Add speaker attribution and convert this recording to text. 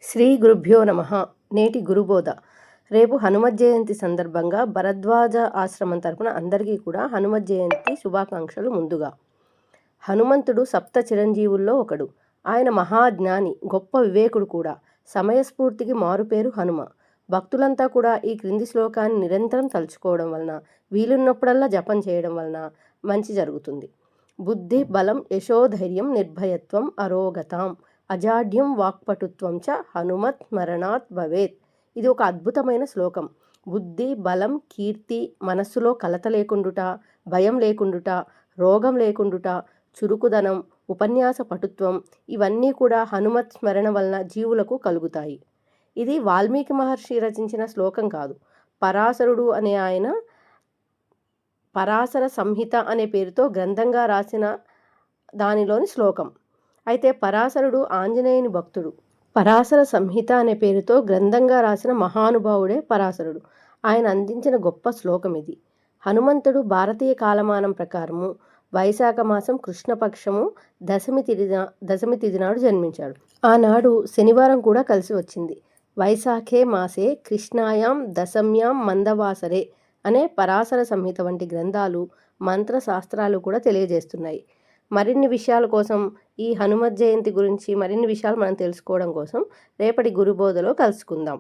Speaker 1: శ్రీ గురుభ్యో నమః. నేటి గురుబోధ. రేపు హనుమత్ జయంతి సందర్భంగా భరద్వాజ ఆశ్రమం తరపున అందరికీ కూడా హనుమత్ జయంతి శుభాకాంక్షలు. ముందుగా, హనుమంతుడు సప్త చిరంజీవుల్లో ఒకడు. ఆయన మహాజ్ఞాని, గొప్ప వివేకుడు కూడా. సమయస్ఫూర్తికి మారుపేరు హనుమ. భక్తులంతా కూడా ఈ క్రింది శ్లోకాన్ని నిరంతరం తలుచుకోవడం వలన, వీలున్నప్పుడల్లా జపం చేయడం వలన మంచి జరుగుతుంది. బుద్ధి బలం యశోధైర్యం నిర్భయత్వం అరోగతాం అజాడ్యం వాక్పటుత్వం చ హనుమత్ స్మరణాత్ భవేత్. ఇది ఒక అద్భుతమైన శ్లోకం. బుద్ధి బలం కీర్తి, మనస్సులో కలత లేకుండుట, భయం లేకుండుట, రోగం లేకుండుట, చురుకుదనం, ఉపన్యాస పటుత్వం, ఇవన్నీ కూడా హనుమత్ స్మరణ వలన జీవులకు కలుగుతాయి. ఇది వాల్మీకి మహర్షి రచించిన శ్లోకం కాదు. పరాశరుడు అనే ఆయన పరాశర సంహిత అనే పేరుతో గ్రంథంగా రాసిన దానిలోని శ్లోకం. అయితే పరాశరుడు ఆంజనేయుని భక్తుడు. పరాశర సంహిత అనే పేరుతో గ్రంథంగా రాసిన మహానుభావుడే పరాశరుడు. ఆయన అందించిన గొప్ప శ్లోకం ఇది. హనుమంతుడు భారతీయ కాలమానం ప్రకారము వైశాఖ మాసం కృష్ణపక్షము దశమి తిథి నాడు జన్మించాడు. ఆనాడు శనివారం కూడా కలిసి వచ్చింది. వైశాఖే మాసే కృష్ణాయాం దశమ్యాం మందవాసరే అనే పరాశర సంహిత వంటి గ్రంథాలు, మంత్రశాస్త్రాలు కూడా తెలియజేస్తున్నాయి. మరిన్ని విషయాల కోసం, ఈ హనుమత్ జయంతి గురించి మరిన్ని విషయాలు మనం తెలుసుకోవడం కోసం రేపటి గురుబోధలో కలుసుకుందాం.